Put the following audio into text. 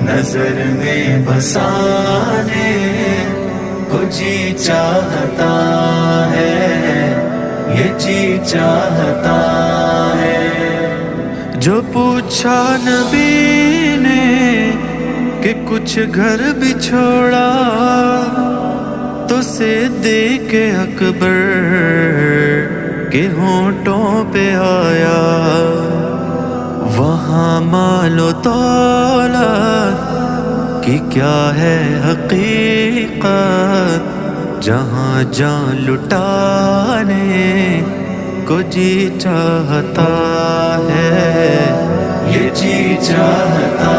نظر میں بسانے کو جی چاہتا ہے، یہ جی چاہتا ہے۔ جو پوچھا نبی نے کہ کچھ گھر بھی چھوڑا، تو صدیق اکبر کے ہونٹوں پہ آیا، وہاں مال و دولت کی کیا ہے حقیقت، جہاں جان لٹانے کو جی چاہتا ہے، یہ جی چاہتا